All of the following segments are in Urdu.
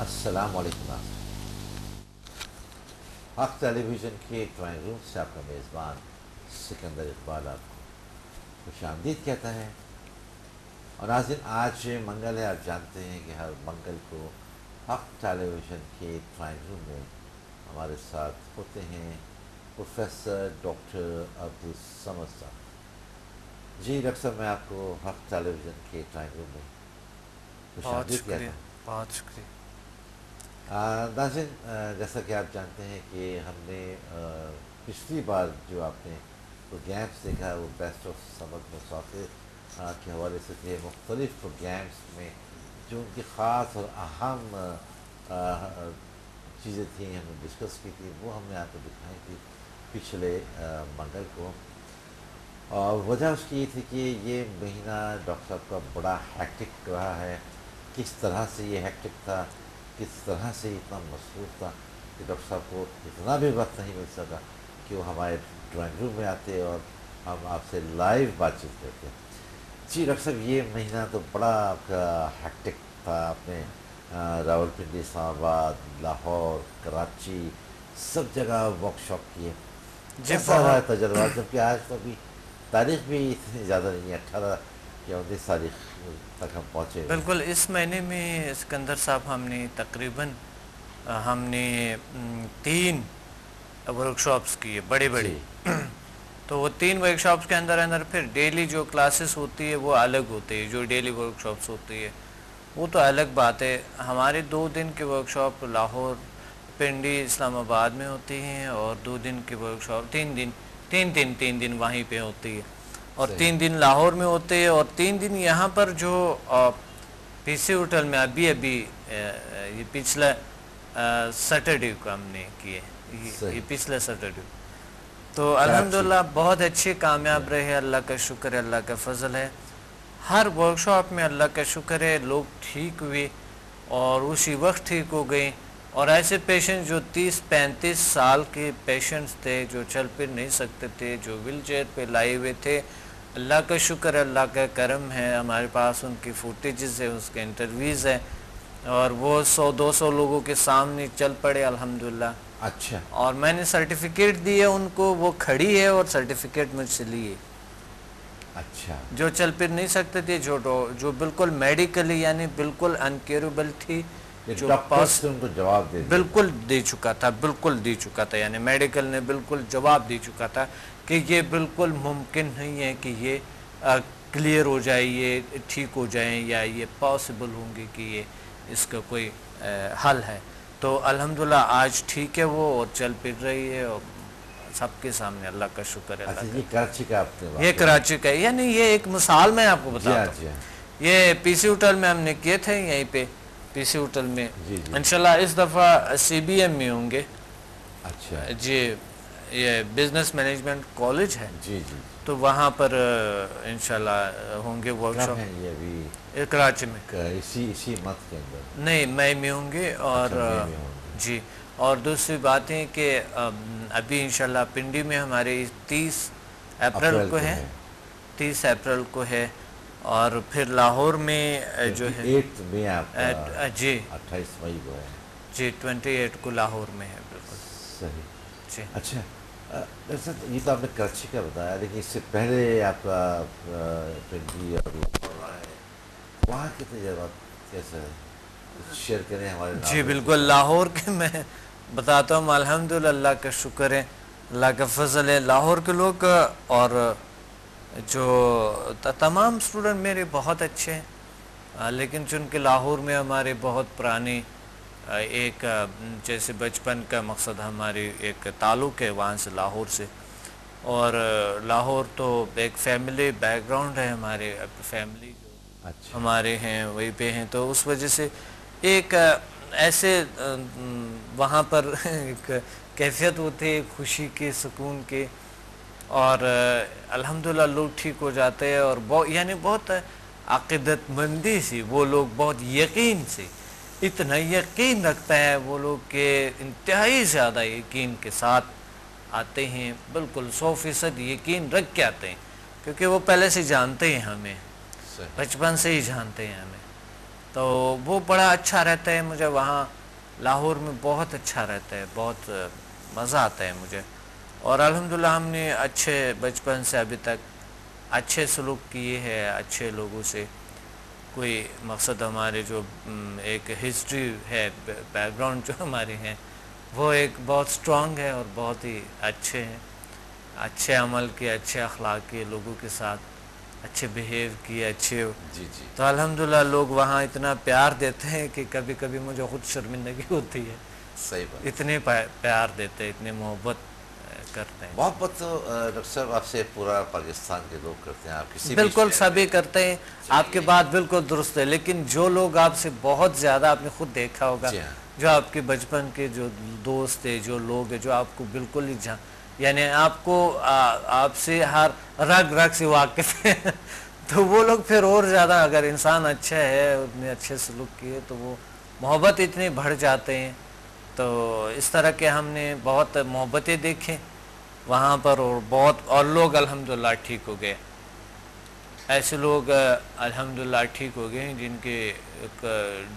السلام علیکم ناظرین، حق ٹیلی ویژن کے ڈرائنگ روم سے آپ کا میزبان سکندر اقبال آپ کو خوش آمدید کہتا ہے۔ اور ناظرین، آج منگل ہے، آپ جانتے ہیں کہ ہر منگل کو حق ٹیلی ویژن کے ڈرائنگ روم میں ہمارے ساتھ ہوتے ہیں پروفیسر ڈاکٹر عبدالصمد صاحب۔ جی ڈاکٹر صاحب، میں آپ کو حق ٹیلی ویژن کے ڈرائنگ روم میں خوش بہت آمدید کہتا شکریہ، ہوں۔ بہت شکریہ۔ ناظرین، جیسا کہ آپ جانتے ہیں کہ ہم نے پچھلی بار جو آپ نے پروگرامس دیکھا وہ بیسٹ آف سمر مسافر کے حوالے سے تھے۔ مختلف پروگرامس میں جو ان کی خاص اور اہم چیزیں تھیں ہم نے ڈسکس کی تھی، وہ ہم نے آپ کو دکھائی تھی پچھلے منگل کو۔ اور وجہ اس کی یہ تھی کہ یہ مہینہ ڈاکٹر صاحب کا بڑا ہیکٹک رہا ہے۔ کس طرح سے یہ ہیکٹک تھا، کس طرح سے اتنا مصروف تھا کہ ڈاکٹر صاحب کو اتنا بھی وقت نہیں مل سکا کہ وہ ہمارے ڈرائنگ روم میں آتے اور ہم آپ سے لائیو بات چیت کرتے۔ جی ڈاکٹر صاحب، یہ مہینہ تو بڑا آپ کا ہیکٹک تھا۔ آپ نے راولپنڈی، اسلام آباد، لاہور، کراچی، سب جگہ ورک شاپ کیے۔ جی کیسا رہا تجربہ؟ جبکہ آج تو ابھی تاریخ بھی اتنی زیادہ نہیں ہے، 18 یا 19 تاریخ تک ہم پہنچے ہوئے ہیں۔ بالکل، اس مہینے میں سکندر صاحب ہم نے تقریباً 3 ورک شاپس کیے، بڑے بڑے۔ جی تو وہ 3 ورک شاپس کے اندر پھر ڈیلی جو کلاسز ہوتی ہے وہ الگ ہوتی ہے، جو ڈیلی ورک شاپس ہوتی ہے وہ تو الگ بات ہے۔ ہمارے 2 دن کے ورک شاپ لاہور، پنڈی، اسلام آباد میں ہوتی ہیں، اور 2 دن کے ورک شاپ 3 دن وہیں پہ ہوتی ہے، اور 3 دن لاہور میں ہوتے ہیں، اور 3 دن یہاں پر جو پی سی ہوٹل میں ابھی یہ پچھلا سیٹرڈے کو ہم نے کیے، یہ پچھلا سیٹرڈے۔ تو الحمدللہ بہت اچھے کامیاب رہے، اللہ کا شکر ہے، اللہ کا فضل ہے۔ ہر ورک شاپ میں اللہ کا شکر ہے لوگ ٹھیک ہوئے اور اسی وقت ٹھیک ہو گئے۔ اور ایسے پیشنٹ جو 30-35 سال کے پیشنٹس تھے، جو چل پھر نہیں سکتے تھے، جو ویل چیئر پہ لائے ہوئے تھے، اللہ کا شکر ہے، اللہ کا کرم ہے، ہمارے پاس ان کی فوٹیجز ہے، اس کے انٹرویوز ہے، اور وہ 100-200 لوگوں کے سامنے چل پڑے الحمدللہ۔ اچھا، اور میں نے سرٹیفکیٹ دیے ان کو، وہ کھڑی ہے اور سرٹیفکیٹ مجھ سے لیے۔ اچھا، جو چل پھر نہیں سکتے تھے، جو بالکل میڈیکلی یعنی بالکل انکیوریبل تھی، جو ڈاکٹرز ان کو جواب دے بالکل دے چکا تھا، یعنی میڈیکل نے بالکل جواب دے چکا تھا کہ یہ بالکل ممکن نہیں ہے کہ یہ کلیئر ہو جائے، یہ ٹھیک ہو جائیں، یا یہ پاسبل ہوں گے کہ یہ اس کا کوئی حل ہے۔ تو الحمدللہ آج ٹھیک ہے وہ، اور چل پھر رہی ہے، اور سب کے سامنے اللہ کا شکر ہے۔ اچھا، یہ کراچی کا آپ نے یہ کراچی کا ہے، یعنی یہ ایک مثال میں آپ کو بتاتا ہوں۔ یہ پی سی ہوٹل میں ہم نے کیے تھے، یہیں پہ پی سی ہوٹل میں۔ انشاءاللہ اس دفعہ سی بی ایم میں ہوں گے۔ اچھا جی، یہ بزنس مینجمنٹ کالج ہے، جی جی، تو وہاں پر انشاءاللہ ہوں گے ورک شاپ۔ یہ ابھی کراچی میں اسی منتھ کے اندر؟ نہیں، مئی میں ہوں گے۔ اور جی، اور دوسری بات ہے کہ ابھی انشاءاللہ پنڈی میں ہمارے 30 اپریل کو ہے، 30 اپریل کو ہے، اور پھر لاہور میں جو ہے 28 میں آپ جی 28 مئی کو ہے جی 28 کو لاہور میں ہے، بالکل صحیح۔ جی۔ اچھا ڈاکٹر صاحب، یہ تو آپ نے کراچی کا بتایا، لیکن اس سے پہلے آپ کا پنڈی اور لاہور ہے، وہاں کے تجربات کیسا ہے؟ شیئر کریں ہمارے ناظرین۔ جی بالکل، لاہور کے میں بتاتا ہوں، الحمدللہ اللہ کا شکر ہے، اللہ کا فضل ہے۔ لاہور کے لوگ اور جو تمام اسٹوڈنٹ میرے بہت اچھے ہیں، لیکن چونکہ لاہور میں ہمارے بہت پرانے ایک جیسے بچپن کا مقصد ہماری ایک تعلق ہے وہاں سے، لاہور سے، اور لاہور تو ایک فیملی بیک گراؤنڈ ہے، ہمارے فیملی جو ہمارے ہیں وہیں پہ ہیں، تو اس وجہ سے ایک ایسے وہاں پر ایک کیفیت ہوتی ہے خوشی کے، سکون کے، اور الحمدللہ لوگ ٹھیک ہو جاتے ہیں، اور یعنی بہت عقیدت مندی سے وہ لوگ، بہت یقین سے، اتنا یقین رکھتا ہے وہ لوگ کہ انتہائی زیادہ یقین کے ساتھ آتے ہیں، بالکل 100% یقین رکھ کے آتے ہیں، کیونکہ وہ پہلے سے جانتے ہیں ہمیں، بچپن سے ہی جانتے ہیں ہمیں، تو وہ بڑا اچھا رہتا ہے مجھے وہاں لاہور میں، بہت اچھا رہتا ہے، بہت مزہ آتا ہے مجھے. اور الحمدللہ ہم نے اچھے بچپن سے ابھی تک اچھے سلوک کیے ہیں اچھے لوگوں سے. کوئی مقصد ہمارے جو ایک ہسٹری ہے، بیک گراؤنڈ جو ہماری ہیں وہ ایک بہت سٹرونگ ہے اور بہت ہی اچھے ہیں. اچھے عمل کے، اچھے اخلاق کے، لوگوں کے ساتھ اچھے بیہیو کیے، اچھے. جی جی تو الحمدللہ لوگ وہاں اتنا پیار دیتے ہیں کہ کبھی کبھی مجھے خود شرمندگی ہوتی ہے. صحیح بات. اتنے پیار دیتے ہیں، اتنے محبت کرتے ہیں. محبت تو ڈاکٹر صاحب آپ سے پورا پاکستان کے لوگ کرتے ہیں، آپ کسی بھی بالکل شہر سبھی میں. کرتے ہیں. آپ کی بات بالکل درست ہے، لیکن جو لوگ آپ سے بہت زیادہ، آپ نے خود دیکھا ہوگا، جی ہاں. جو آپ کے بچپن کے جو دوست ہیں، جو لوگ ہیں جو آپ کو بالکل ہی یعنی آپ کو آپ سے ہر رگ رگ سے واقف ہے تو وہ لوگ پھر اور زیادہ، اگر انسان اچھا ہے، اتنے اچھے سلوک کیے تو وہ محبت اتنے بڑھ جاتے ہیں. تو اس طرح کے ہم نے بہت محبتیں دیکھیں وہاں پر، اور لوگ الحمدللہ ٹھیک ہو گئے. ایسے لوگ الحمدللہ ٹھیک ہو گئے ہیں جن کے ایک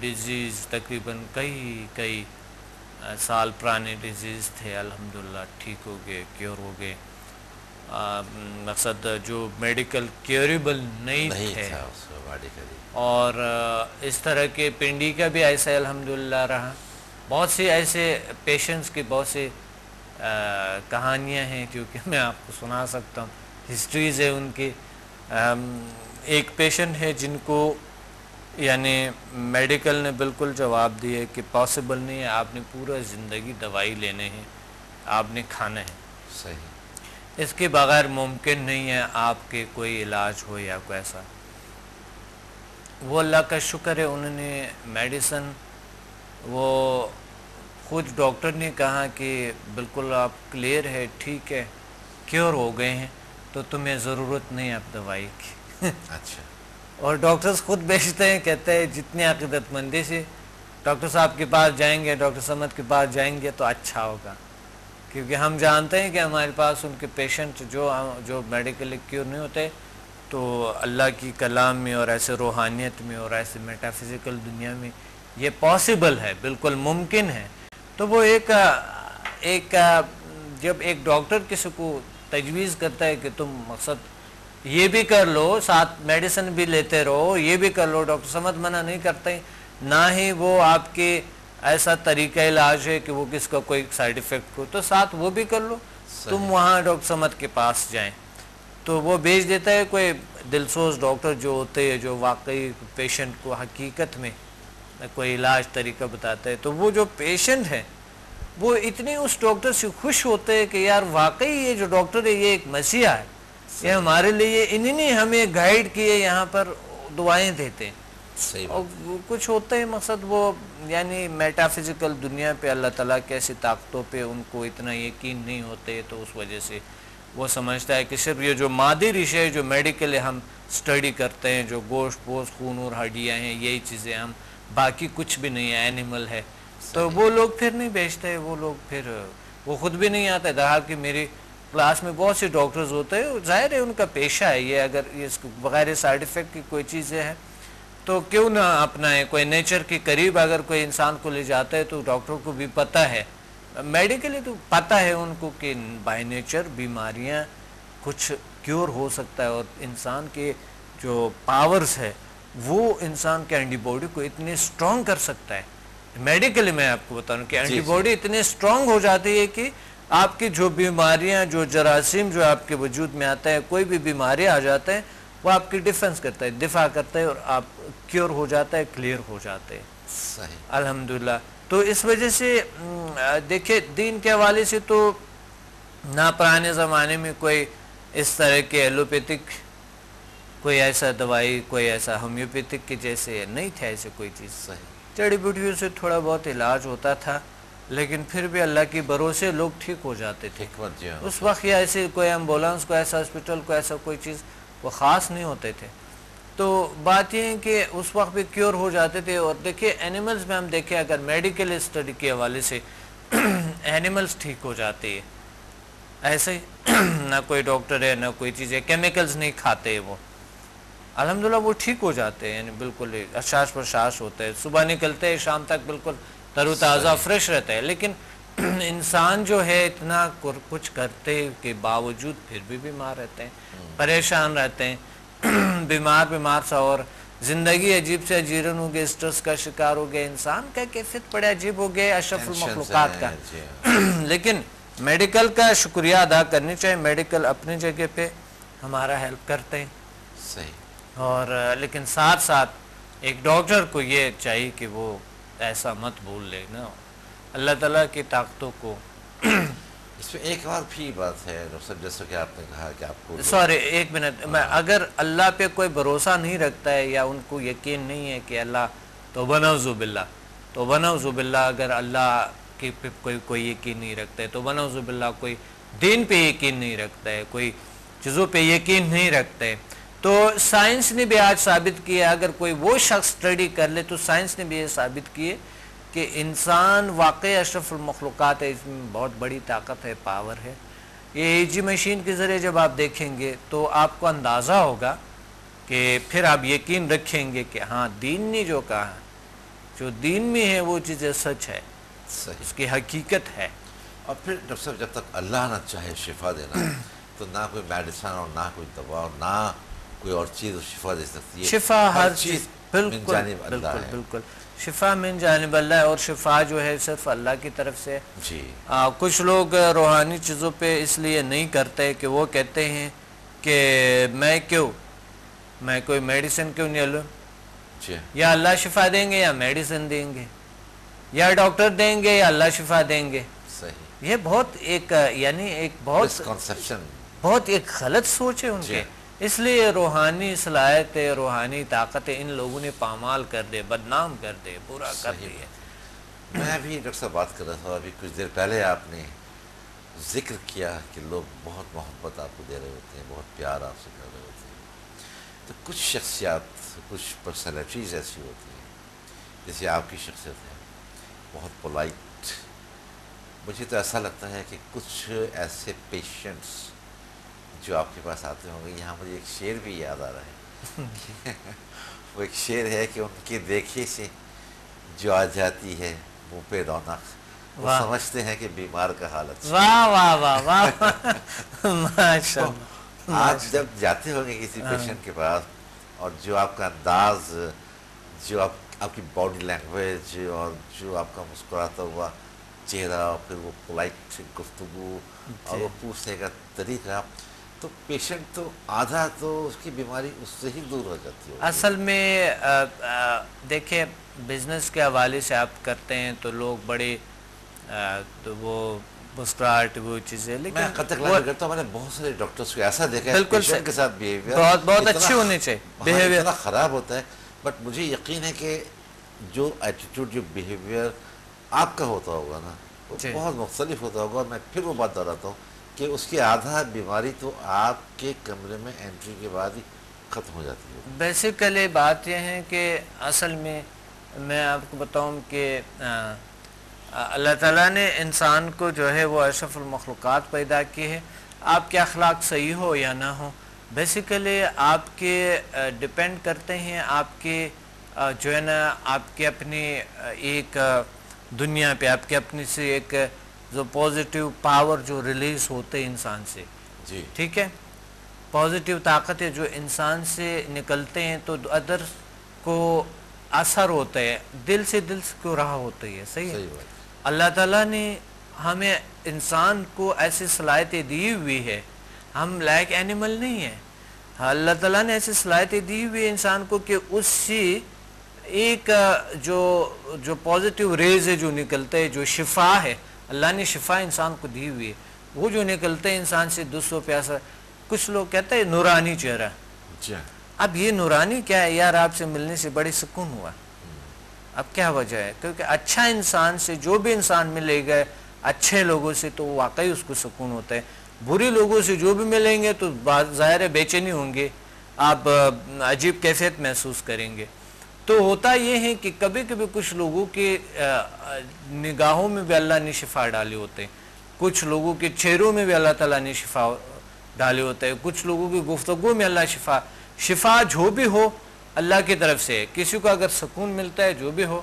ڈیزیز تقریباً کئی سال پرانے ڈیزیز تھے، الحمدللہ ٹھیک ہو گئے، کیور ہو گئے. مقصد جو میڈیکل کیوریبل نہیں تھے. تھا اس کو میڈیکلی. اور اس طرح کے پنڈی کا بھی ایسا الحمدللہ رہا. بہت سی ایسے پیشنٹس کی بہت سی کہانیاں ہیں کیونکہ میں آپ کو سنا سکتا ہوں، ہسٹریز ہے ان کی. ایک پیشنٹ ہے جن کو یعنی میڈیکل نے بالکل جواب دیے کہ پاسبل نہیں ہے، آپ نے پورا زندگی دوائی لینے ہیں، آپ نے کھانا ہے، صحیح. اس کے بغیر ممکن نہیں ہے آپ کے کوئی علاج ہو یا کوئی ایسا. وہ اللہ کا شکر ہے، انہوں نے میڈیسن، وہ خود ڈاکٹر نے کہا کہ بالکل آپ کلیئر ہے، ٹھیک ہے، کیور ہو گئے ہیں، تو تمہیں ضرورت نہیں اب دوائی کی. اچھا. اور ڈاکٹرز خود بیچتے ہیں، کہتے ہیں جتنی عقیدت مندی سے ڈاکٹر صاحب کے پاس جائیں گے، ڈاکٹر سمد کے پاس جائیں گے تو اچھا ہوگا. کیونکہ ہم جانتے ہیں کہ ہمارے پاس ان کے پیشنٹ جو میڈیکلی کیور نہیں ہوتے، تو اللہ کی کلام میں اور ایسے روحانیت میں اور ایسے میٹا فزیکل دنیا میں یہ پاسبل ہے، بالکل ممکن ہے. تو وہ جب ایک ڈاکٹر کسی کو تجویز کرتا ہے کہ تم مقصد یہ بھی کر لو، ساتھ میڈیسن بھی لیتے رہو، یہ بھی کر لو، ڈاکٹر سمد منع نہیں کرتے، نہ ہی وہ آپ کے ایسا طریقہ علاج ہے کہ وہ کس کا کوئی سائیڈ ایفیکٹ ہو، تو ساتھ وہ بھی کر لو. تم وہاں ڈاکٹر سمد کے پاس جائیں. تو وہ بھیج دیتا ہے کوئی دلسوز ڈاکٹر جو ہوتے ہیں، جو واقعی پیشنٹ کو حقیقت میں کوئی علاج طریقہ بتاتا ہے. تو وہ جو پیشنٹ ہے وہ اتنے اس ڈاکٹر سے خوش ہوتے ہیں کہ یار واقعی یہ جو ڈاکٹر ہے یہ ایک مسیحا ہے، یہ ہمارے لیے انہی نے ہمیں گائیڈ کیے، یہاں پر دعائیں دیتے ہیں. اور کچھ ہوتے ہیں مقصد وہ یعنی میٹا فزیکل دنیا پہ اللہ تعالیٰ کی ایسی طاقتوں پہ ان کو اتنا یقین نہیں ہوتے، تو اس وجہ سے وہ سمجھتا ہے کہ صرف یہ جو مادی ریشے جو میڈیکل ہم سٹڈی کرتے ہیں، جو گوشت پوست خون اور ہڈیاں ہیں، یہی چیزیں ہم، باقی کچھ بھی نہیں ہے، اینیمل ہے. تو وہ لوگ پھر نہیں بیچتے، وہ لوگ پھر وہ خود بھی نہیں آتے. درحال کہ میری کلاس میں بہت سے ڈاکٹرز ہوتے ہیں، ظاہر ہے ان کا پیشہ ہے یہ، اگر اس بغیر سائیڈ ایفیکٹ کی کوئی چیزیں ہیں تو کیوں نہ اپنائیں. کوئی نیچر کے قریب اگر کوئی انسان کو لے جاتا ہے تو ڈاکٹر کو بھی پتہ ہے، میڈیکلی تو پتہ ہے ان کو کہ بائی نیچر بیماریاں کچھ کیور ہو سکتا ہے، اور انسان کے جو پاورز ہے وہ انسان کے اینٹی باڈی کو اتنے سٹرونگ کر سکتا ہے. میڈیکلی میں آپ کو بتا رہا ہوں کہ اینٹی باڈی اتنے سٹرونگ ہو جاتی ہے کہ آپ کی جو بیماریاں، جو جراثیم جو آپ کے وجود میں آتا ہے، کوئی بھی بیماری آ جاتے ہیں، وہ آپ کی ڈیفنس کرتا ہے، دفاع کرتا ہے، اور آپ کیور ہو جاتا ہے، کلیئر ہو جاتے ہیں. صحیح. الحمدللہ. تو اس وجہ سے دیکھیں دین کے حوالے سے تو نہ پرانے زمانے میں کوئی اس طرح کے ایلوپیتھک کوئی ایسا دوائی، کوئی ایسا ہومیوپیتھک کے جیسے نہیں تھا ایسے کوئی چیز. صحیح. جڑی بوٹیوں سے تھوڑا بہت علاج ہوتا تھا، لیکن پھر بھی اللہ کی بھروسے لوگ ٹھیک ہو جاتے تھے. اس وقت یا ایسے کوئی ایمبولینس، کوئی ایسا ہاسپٹل، کوئی ایسا کوئی چیز وہ خاص نہیں ہوتے تھے. تو بات یہ ہے کہ اس وقت بھی کیور ہو جاتے تھے. اور دیکھیں اینیملز میں ہم دیکھیں اگر میڈیکل اسٹڈی کے حوالے سے اینیملز ٹھیک ہو جاتے ہیں، ایسے ہی نہ کوئی ڈاکٹر ہے نہ کوئی چیز ہے، کیمیکلز نہیں کھاتے وہ. الحمدللہ وہ ٹھیک ہو جاتے ہیں، یعنی بالکل احساس پرساس ہوتا ہے، صبح نکلتے ہیں شام تک بالکل تر و تازہ فریش رہتا ہے. لیکن انسان جو ہے اتنا کچھ کرتے کے باوجود پھر بھی بیمار رہتے ہیں، پریشان رہتے ہیں، بیمار سا، اور زندگی عجیب سے اجیرن ہو گئے، اسٹریس کا شکار ہو گئے. انسان کا کیفیت بڑے عجیب ہو گئے اشرف المخلوقات کا. لیکن میڈیکل کا شکریہ ادا کرنی چاہیے، میڈیکل اپنی جگہ پہ ہمارا ہیلپ کرتے ہیں صحیح. اور لیکن ساتھ ساتھ ایک ڈاکٹر کو یہ چاہیے کہ وہ ایسا مت بھول لے نا اللہ تعالیٰ کی طاقتوں کو. اس میں ایک اور بھی بات ہے ڈاکٹر صاحب، جیسا کہ آپ نے کہا کہ آپ کو سوری ایک منٹ، میں اگر اللہ پہ کوئی بھروسہ نہیں رکھتا ہے یا ان کو یقین نہیں ہے کہ اللہ توبہ نعوذ باللہ اگر اللہ کے پہ کوئی یقین نہیں رکھتا ہے، توبہ نعوذ باللہ کوئی دین پہ یقین نہیں رکھتا ہے، کوئی چیزوں پہ یقین نہیں رکھتا ہے، تو سائنس نے بھی آج ثابت کیا، اگر کوئی وہ شخص اسٹڈی کر لے تو سائنس نے بھی یہ ثابت کیے کہ انسان واقعی اشرف المخلوقات ہے، اس میں بہت بڑی طاقت ہے، پاور ہے. یہ اے جی مشین کے ذریعے جب آپ دیکھیں گے تو آپ کو اندازہ ہوگا کہ پھر آپ یقین رکھیں گے کہ ہاں دین نے جو کہا ہے، جو دین میں ہے وہ چیزیں سچ ہے، صحیح. اس کی حقیقت ہے. اور پھر ڈاکٹر صاحب جب تک اللہ نہ چاہے شفا دینا تو نہ کوئی میڈیسن اور نہ کوئی دوا اور نہ کوئی اور چیز شفا دے سکتی ہے. شفا ہر چیز من بالکل جانب اللہ بالکل ہے. بالکل شفا من جانب اللہ ہے، اور شفا جو ہے صرف اللہ کی طرف سے. جی کچھ لوگ روحانی چیزوں پہ اس لیے نہیں کرتے کہ وہ کہتے ہیں کہ میں کوئی میڈیسن کیوں نہیں لوں، جی یا اللہ شفا دیں گے یا میڈیسن دیں گے، یا ڈاکٹر دیں گے یا اللہ شفا دیں گے. صحیح. یہ بہت ایک یعنی ایک بہت مسکنسیپشن. بہت ایک غلط سوچ ہے ان کے. اس لیے روحانی صلاحیتیں، روحانی طاقتیں ان لوگوں نے پامال کر دے، بدنام کر دے، برا کر دیا. میں بھی ڈاکٹر صاحب بات کر رہا تھا ابھی کچھ دیر پہلے، آپ نے ذکر کیا کہ لوگ بہت محبت آپ کو دے رہے ہوتے ہیں، بہت پیار آپ سے کر رہے ہوتے ہیں، تو کچھ شخصیات، کچھ پرسنالٹیز ایسی ہوتی ہیں جیسے آپ کی شخصیت ہے، بہت پولائٹ. مجھے تو ایسا لگتا ہے کہ کچھ ایسے پیشنٹس جو آپ کے پاس آتے ہوں گے، یہاں مجھے ایک شعر بھی یاد آ رہا ہے. وہ ایک شعر ہے کہ ان کے دیکھے سے جو آ جاتی ہے منہ پہ رونق، وہ سمجھتے ہیں کہ بیمار کا حالت. واہ واہ واہ واہ ماشاء اللہ. آپ جب جاتے ہوں گے کسی پیشنٹ کے پاس اور جو آپ کا انداز، جو آپ کی باڈی لینگویج اور جو آپ کا مسکراتا ہوا چہرہ اور پھر وہ پولائٹ گفتگو اور وہ پوچھنے کا طریقہ، تو پیشنٹ تو آدھا تو اس کی بیماری اس سے ہی دور ہو جاتی ہے. اصل میں دیکھیں بزنس کے حوالے سے آپ کرتے ہیں تو لوگ بڑے تو وہ مسکراہٹ وہ چیزیں، لیکن میں قطع کلام کرتا ہوں، میں نے بہت سارے ڈاکٹرس کو ایسا دیکھا ہے بالکل پیشنٹ کے ساتھ بیہیویئر بہت اچھے ہونے چاہیے، بیہیویئر اتنا خراب ہوتا ہے، بٹ مجھے یقین ہے کہ جو ایٹیٹیوڈ، جو بیہیویئر آپ کا ہوتا ہوگا نا، وہ بہت مختلف ہوتا ہوگا. اور میں پھر وہ بات دہراتا ہوں کہ اس کی آدھا بیماری تو آپ کے کمرے میں انٹری کے بعد ہی ختم ہو جاتی ہے. بیسیکلی بات یہ ہے کہ اصل میں آپ کو بتاؤں کہ اللہ تعالیٰ نے انسان کو جو ہے وہ اشرف المخلوقات پیدا کی ہے. آپ کے اخلاق صحیح ہو یا نہ ہو، بیسیکلی آپ کے ڈپینڈ کرتے ہیں آپ کے جو ہے نا آپ کے اپنی ایک دنیا پہ، آپ کے اپنی سے ایک جو پازیٹیو پاور جو ریلیز ہوتے انسان سے. جی ٹھیک ہے، پازیٹیو طاقتیں جو انسان سے نکلتے ہیں تو ادرس کو اثر ہوتا ہے، دل سے کو رہا ہوتا ہے. صحیح ہے. اللہ تعالیٰ نے ہمیں انسان کو ایسی صلاحیتیں دی ہوئی ہے، ہم لائک اینیمل نہیں ہیں. اللہ تعالیٰ نے ایسی صلاحیتیں دی ہوئی ہے انسان کو کہ اس سے ایک جو پازیٹیو ریز ہے جو نکلتے ہے، جو شفا ہے، اللہ نے شفا انسان کو دی ہوئی ہے، وہ جو نکلتے ہیں انسان سے دوسروں پہ اثر. کچھ لوگ کہتے ہیں نورانی چہرہ. اب یہ نورانی کیا ہے یار؟ آپ سے ملنے سے بڑی سکون ہوا. اب کیا وجہ ہے؟ کیونکہ اچھا انسان سے جو بھی انسان ملے گا، اچھے لوگوں سے، تو واقعی اس کو سکون ہوتا ہے. بری لوگوں سے جو بھی ملیں گے تو ظاہر ہے بے چینی ہوں گے، آپ عجیب کیفیت محسوس کریں گے. تو ہوتا یہ ہے کہ کبھی کبھی کچھ لوگوں کے نگاہوں میں بھی اللہ نے شفا ڈالے ہوتے ہیں، کچھ لوگوں کے چہروں میں بھی اللہ تعالیٰ نے شفا ڈالے ہوتے ہیں، کچھ لوگوں کی گفتگو میں اللہ شفا شفا جو بھی ہو اللہ کی طرف سے ہے، کسی کو اگر سکون ملتا ہے جو بھی ہو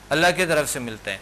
اللہ کی طرف سے ملتا ہے.